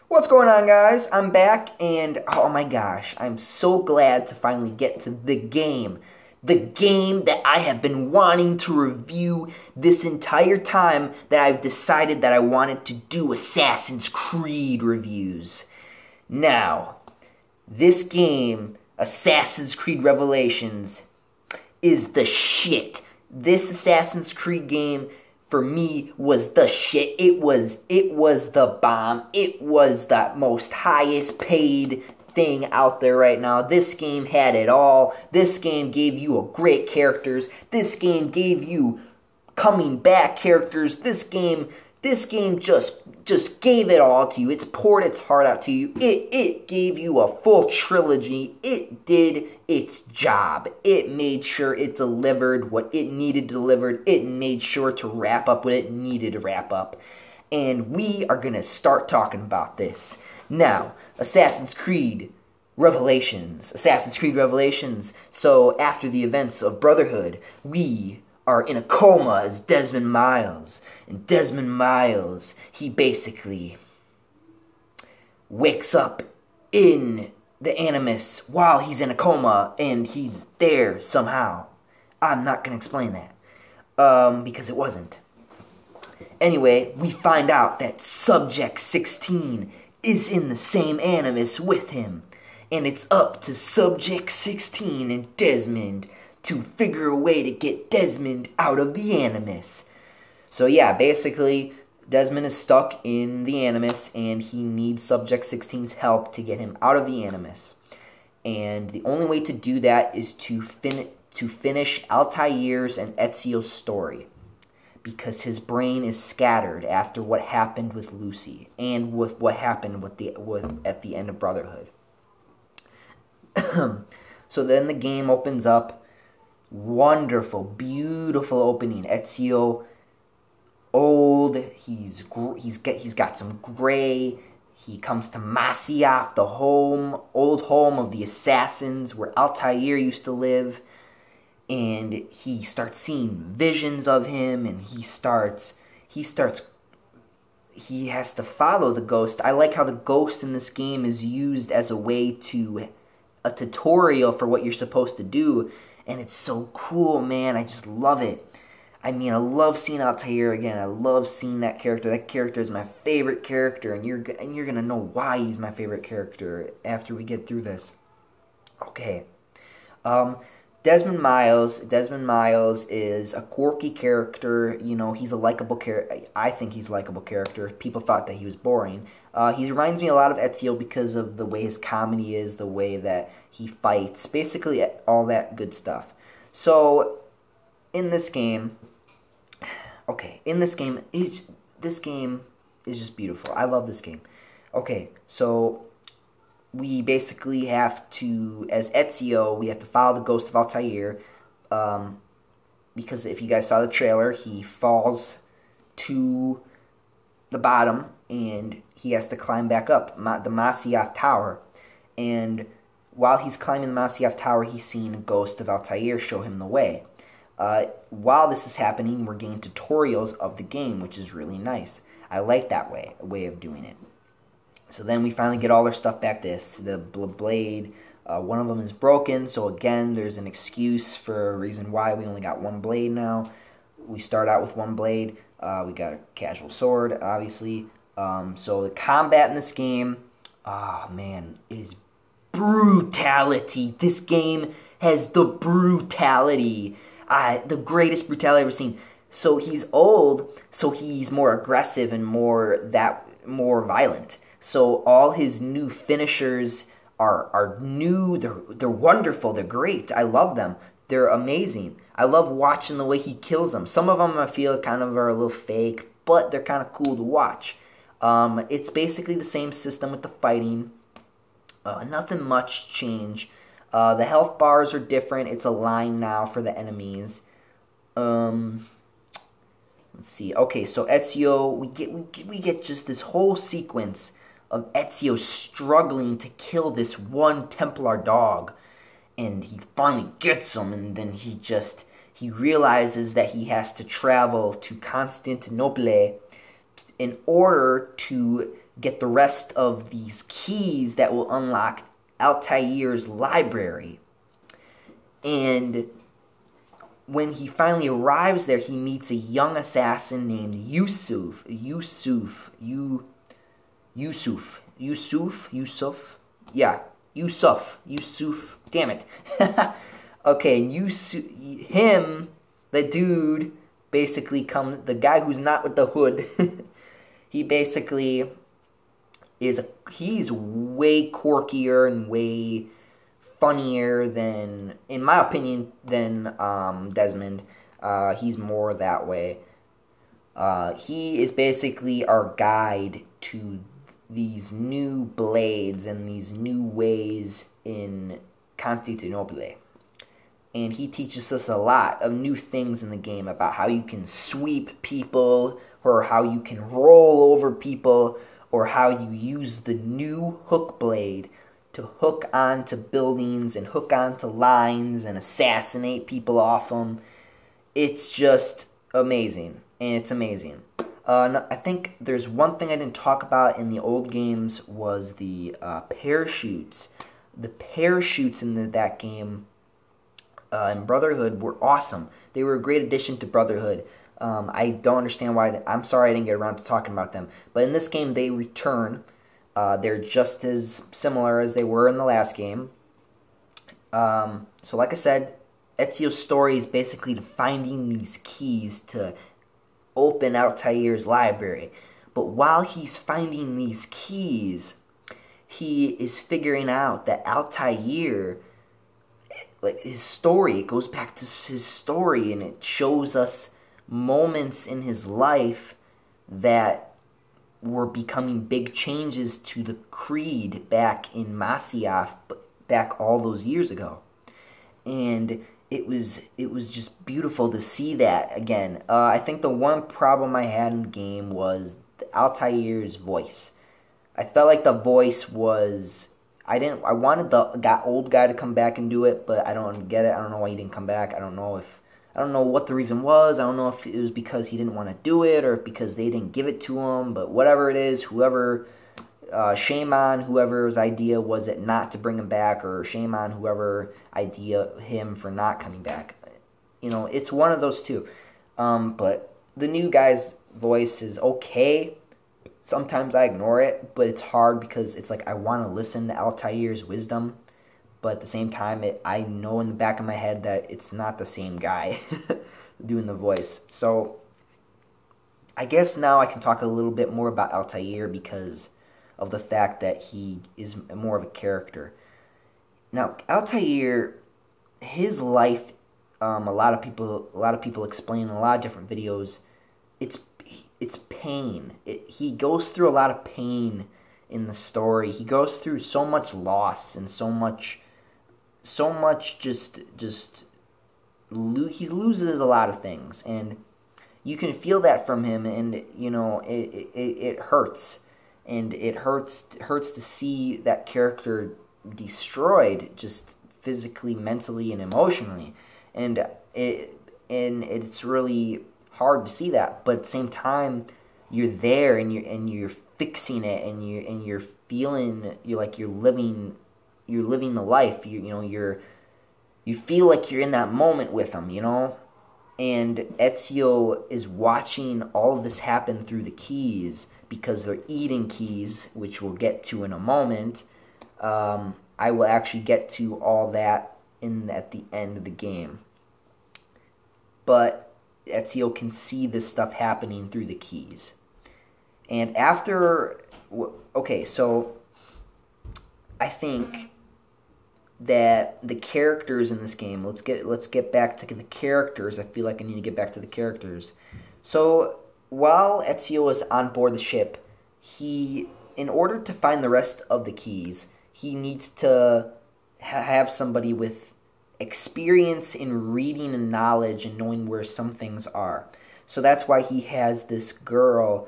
What's going on, guys? I'm back, and oh my gosh, I'm so glad to finally get to the game. The game that I have been wanting to review this entire time that I've decided that I wanted to do Assassin's Creed reviews. Now, this game, Assassin's Creed Revelations, is the shit. This Assassin's Creed game for me was the shit. It was the bomb. It was the most highest paid thing out there right now. This game had it all. This game gave you a great characters. This game gave you coming back characters. This game just gave it all to you. It's poured its heart out to you. It gave you a full trilogy. It did its job. It made sure it delivered what it needed delivered. It made sure to wrap up what it needed to wrap up. And we are going to start talking about this. Now, Assassin's Creed Revelations. Assassin's Creed Revelations. So, after the events of Brotherhood, we are in a coma as Desmond Miles. And Desmond Miles, he basically wakes up in the Animus while he's in a coma, and he's there somehow. I'm not going to explain that, because it wasn't. Anyway, we find out that Subject 16 is in the same Animus with him, and it's up to Subject 16 and Desmond to figure a way to get Desmond out of the Animus. So yeah, basically, Desmond is stuck in the Animus, and he needs Subject 16's help to get him out of the Animus. And the only way to do that is to finish Altair's and Ezio's story, because his brain is scattered after what happened with Lucy and with what happened at the end of Brotherhood. So then the game opens up. Wonderful, beautiful opening. Ezio, old, he's got some gray. He comes to Masyaf, the old home of the assassins where Altair used to live, and he starts seeing visions of him, and he has to follow the ghost. I like how the ghost in this game is used as a tutorial for what you're supposed to do. And it's so cool, man. I just love it. I mean, I love seeing Altair again. I love seeing that character. That character is my favorite character, and you're gonna know why he's my favorite character after we get through this. Okay. Desmond Miles. Desmond Miles is a quirky character. You know, he's a likable character. I think he's a likable character. People thought that he was boring. He reminds me a lot of Ezio because of the way his comedy is, the way that he fights, basically all that good stuff. So, in this game, this game is just beautiful. I love this game. Okay, so we basically have to, as Ezio, we have to follow the ghost of Altair, because if you guys saw the trailer, he falls to the bottom, and he has to climb back up the Masyaf Tower, and while he's climbing the Masyaf Tower, he's seeing a ghost of Altair show him the way. While this is happening, we're getting tutorials of the game, which is really nice. I like that way of doing it. So then we finally get all our stuff back. The blade, one of them is broken, so again, there's an excuse for a reason why we only got one blade now. We start out with one blade. We got a casual sword, obviously. So the combat in this game, man, is brutality. This game has the brutality. The greatest brutality I've ever seen. So he's old, so he's more aggressive and more violent. So all his new finishers are new. They're wonderful. They're great. I love them. They're amazing. I love watching the way he kills them. Some of them I feel kind of are a little fake, but they're kind of cool to watch. It's basically the same system with the fighting. Nothing much change. The health bars are different. It's a line now for the enemies. Let's see. Okay, so Ezio, we get just this whole sequence of Ezio struggling to kill this one Templar dog, and he finally gets him, and then he realizes that he has to travel to Constantinople in order to get the rest of these keys that will unlock Altair's library. And when he finally arrives there, he meets a young assassin named Yusuf. Damn it. Okay, the dude, basically the guy who's not with the hood, he basically he's way quirkier and way funnier than, in my opinion, than Desmond. He's more that way. He is basically our guide to these new blades and these new ways in Constantinople. And he teaches us a lot of new things in the game about how you can sweep people, or how you can roll over people, or how you use the new hook blade to hook onto buildings and hook onto lines and assassinate people off them. It's just amazing, and it's amazing. I think there's one thing I didn't talk about in the old games was the parachutes. The parachutes in that game in Brotherhood were awesome. They were a great addition to Brotherhood. I don't understand why. I'm sorry I didn't get around to talking about them. But in this game, they return. They're just as similar as they were in the last game. So like I said, Ezio's story is basically finding these keys to open Altair's library. But while he's finding these keys, he is figuring out that Altair, like his story, it goes back to his story, and it shows us moments in his life that were becoming big changes to the creed back in Masyaf, back all those years ago. And it was just beautiful to see that again. I think the one problem I had in the game was Altair's voice. I felt like the voice was... I wanted the old guy to come back and do it, but I don't get it. I don't know why he didn't come back. I don't know what the reason was. I don't know if it was because he didn't want to do it or because they didn't give it to him. But whatever it is, shame on whoever's idea was it not to bring him back, or shame on whoever idea him for not coming back. You know, it's one of those two. But the new guy's voice is okay. Sometimes I ignore it, but it's hard because it's like I want to listen to Altair's wisdom, but at the same time, I know in the back of my head that it's not the same guy doing the voice. So I guess now I can talk a little bit more about Altair because of the fact that he is more of a character. Now, Altair, his life, a lot of people explain in a lot of different videos, it's pain. He goes through a lot of pain in the story. He goes through so much loss and so much he loses a lot of things, and you can feel that from him, and you know it hurts, and it hurts to see that character destroyed, just physically, mentally, and emotionally, and it's really hard to see that, but at the same time, you're there and you're fixing it, and you're feeling you're living the life. You feel like you're in that moment with him, you know. And Ezio is watching all of this happen through the keys because they're eating keys, which we'll get to in a moment. I will actually get to all that at the end of the game, but Ezio can see this stuff happening through the keys. And so I think that the characters in this game, let's get back to the characters. I feel like I need to get back to the characters. So while Ezio is on board the ship, in order to find the rest of the keys, he needs to have somebody with experience in reading and knowledge and knowing where some things are. So that's why he has this girl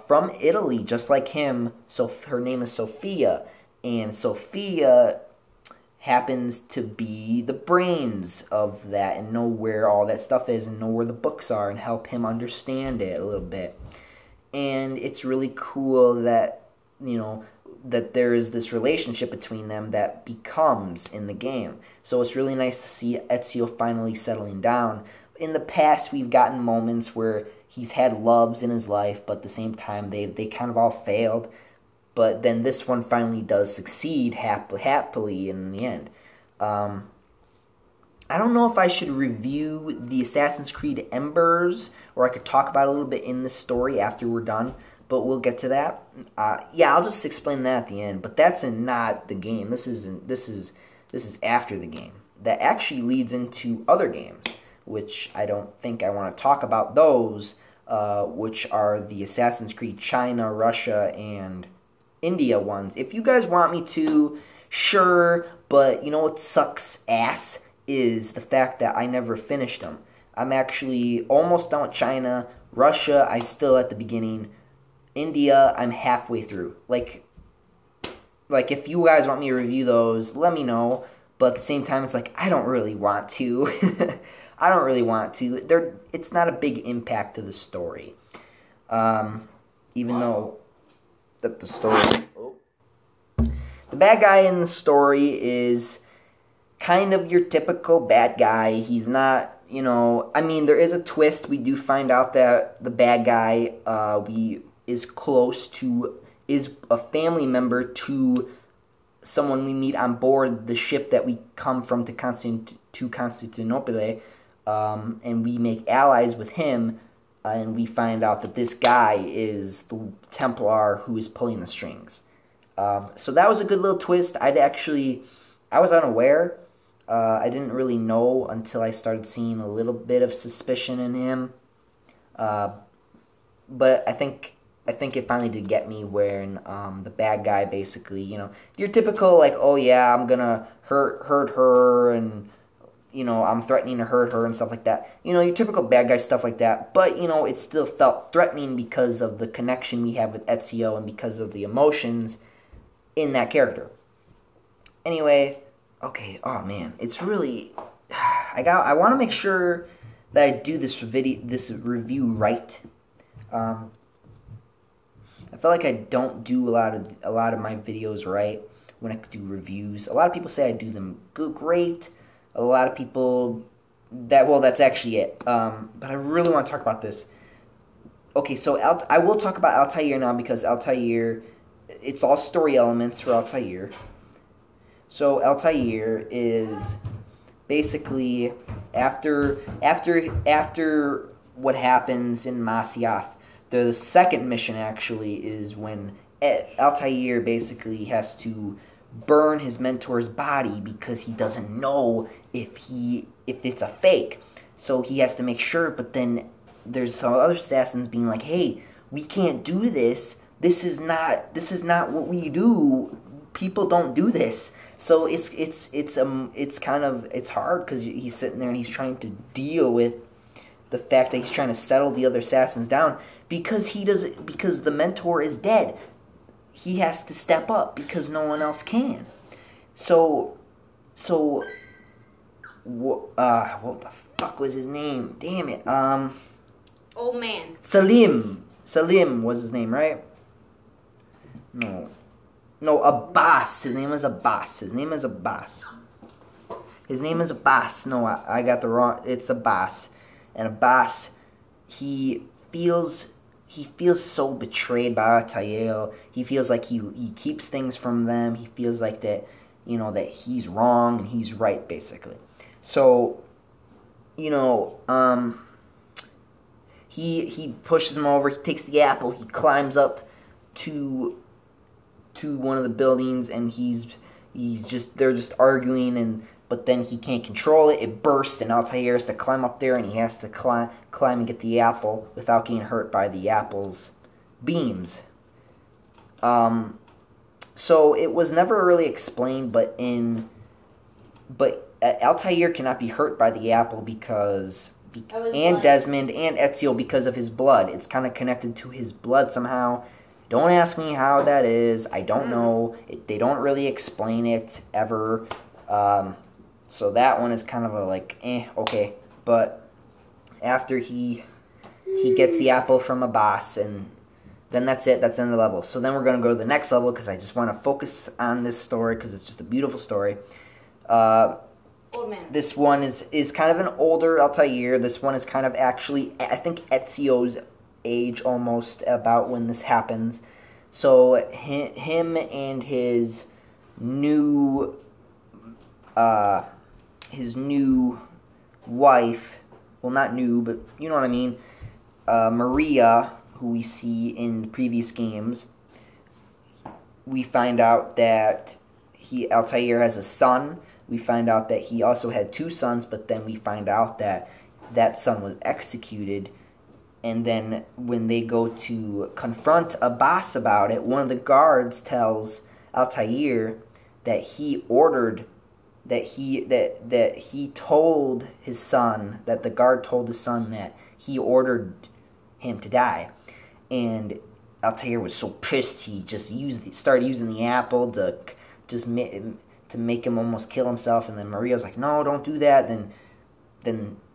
from Italy, just like him. So her name is Sophia, and Sophia happens to be the brains of that and know where all that stuff is and know where the books are and help him understand it a little bit. And it's really cool that that there is this relationship between them that becomes in the game. So it's really nice to see Ezio finally settling down. In the past, we've gotten moments where he's had loves in his life, but at the same time, they kind of all failed. But then this one finally does succeed happily in the end. I don't know if I should review the Assassin's Creed Embers, or I could talk about it a little bit in the story after we're done, but we'll get to that. Yeah, I'll just explain that at the end. But that's not the game. This is after the game. That actually leads into other games, which I don't think I want to talk about those, which are the Assassin's Creed China, Russia, and India ones. If you guys want me to, sure, but you know what sucks ass is the fact that I never finished them. I'm actually almost done with China. Russia, I'm still at the beginning. India, I'm halfway through. Like if you guys want me to review those, let me know. But at the same time, it's like, I don't really want to. I don't really want to. It's not a big impact to the story. Even though that the story... Oh. The bad guy in the story is kind of your typical bad guy. He's not, I mean, there is a twist. We do find out that the bad guy is a family member to someone we meet on board the ship that we come from to Constantinople, and we make allies with him, and we find out that this guy is the Templar who is pulling the strings. So that was a good little twist. I was unaware. I didn't really know until I started seeing a little bit of suspicion in him. But I think it finally did get me when the bad guy basically, your typical like, oh yeah, I'm gonna hurt her, and I'm threatening to hurt her and stuff like that. Your typical bad guy stuff like that. But it still felt threatening because of the connection we have with Ezio and because of the emotions in that character. Anyway, okay. Oh man, it's really. I want to make sure that I do this review right. I feel like I don't do a lot of my videos right when I do reviews. A lot of people say I do them great. A lot of people that's actually it. But I really want to talk about this. Okay, so I will talk about Altair now because Altair, it's all story elements for Altair. So Altair is basically after what happens in Masyaf. The second mission actually is when Altair basically has to burn his mentor's body because he doesn't know if it's a fake. So he has to make sure, but then there's some other assassins being like, "Hey, we can't do this. This is not what we do. People don't do this." So it's hard because he's sitting there and he's trying to deal with the fact that he's trying to settle the other assassins down because the mentor is dead. He has to step up because no one else can. So what the fuck was his name? Damn it. Old man. Salim was his name, right? No, Abbas. His name is Abbas. No, I got the wrong. It's Abbas. And Abbas, he feels so betrayed by Altair. He feels like he keeps things from them. He feels like that, that he's wrong and he's right, basically. So, he pushes him over. He takes the apple. He climbs up to one of the buildings, and they're just arguing, but then he can't control it. It bursts, and Altair has to climb up there, and he has to climb and get the apple without getting hurt by the apple's beams. So it was never really explained, but Altair cannot be hurt by the apple and Desmond and Ezio because of his blood. It's kind of connected to his blood somehow. Don't ask me how that is. I don't know. They don't really explain it ever. So that one is kind of okay. But after he gets the apple from Abbas, and then that's it. That's the end of the level. So then we're going to go to the next level because I just want to focus on this story because it's just a beautiful story. Old man. This one is kind of an older Altair. This one is kind of actually, I think, Ezio's age almost about when this happens. So him and his new wife, well, not new, but you know what I mean, Maria, who we see in previous games, we find out that Altair has a son. We find out that he also had 2 sons, but then we find out that that son was executed. And then when they go to confront Abbas about it, one of the guards tells Altair that he ordered, that he told his son, that the guard told his son that he ordered him to die. And Altair was so pissed, he just started using the apple to just to make him almost kill himself. And then Maria's like, no, don't do that. Then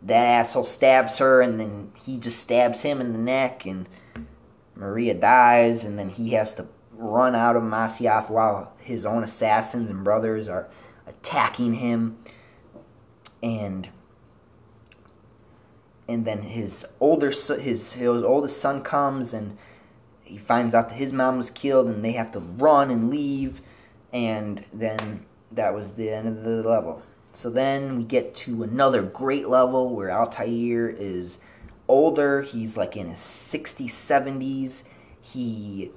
that asshole stabs her, and then he just stabs him in the neck, and Maria dies, and then he has to run out of Masyaf while his own assassins and brothers are attacking him. And then his oldest son comes, and he finds out that his mom was killed, and they have to run and leave, and then that was the end of the level. So then we get to another great level where Altair is older. He's like in his 60s, 70s. He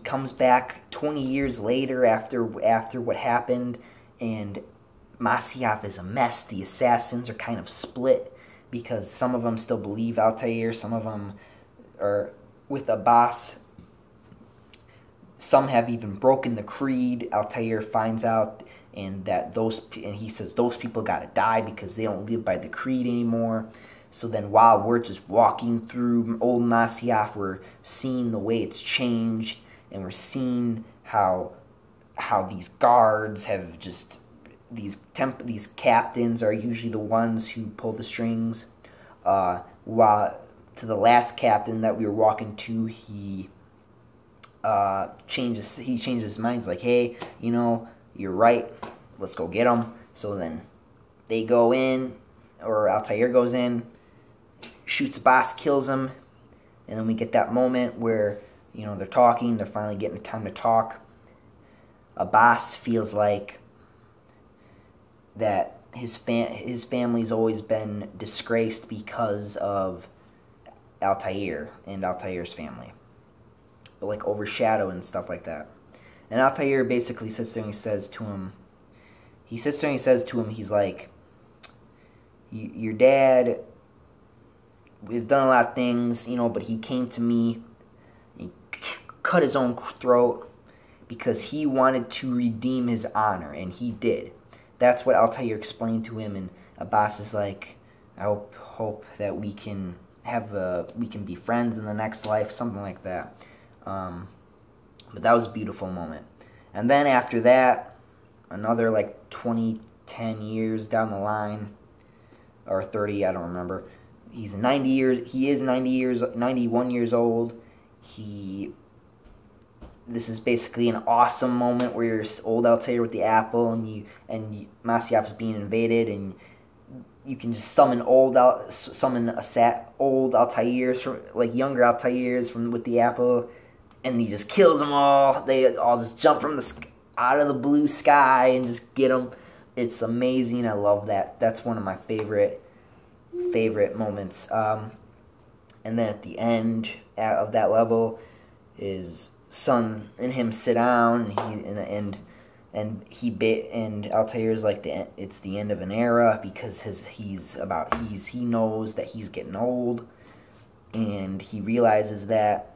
comes back 20 years later after what happened, and Masyaf is a mess. The assassins are kind of split because some of them still believe Altair, some of them are with Abbas. Some have even broken the creed. Altair finds out, and he says those people gotta die because they don't live by the creed anymore. So then while we're just walking through old Masyaf, we're seeing the way it's changed, and we're seeing how these guards have just, these captains are usually the ones who pull the strings. While to the last captain that we were walking to, he changes his mind. He's like, hey, you're right, let's go get him. So then they go in, or Altair goes in, shoots Abbas, kills him, and then we get that moment where, they're talking, they're finally getting time to talk. Abbas feels like that his family's always been disgraced because of Altair and Altair's family, like overshadowed and stuff like that. And Altair basically sits there and he says to him, he's like, your dad has done a lot of things, but he came to me, he cut his own throat because he wanted to redeem his honor, and he did. That's what Altair explained to him, and Abbas is like, I hope that we can be friends in the next life, something like that. But that was a beautiful moment. And then after that, another 10 years down the line, or 30, I don't remember. He is 91 years old. This is basically an awesome moment where you're old Altair with the apple, and Masyaf is being invaded, and you can just summon old Altairs, from younger Altairs with the apple, and he just kills them all. They all just jump from out of the blue sky and just get them. It's amazing. I love that. That's one of my favorite moments. And then at the end of that level, his son and him sit down, and Altair's like, it's the end of an era because he knows that he's getting old, and he realizes that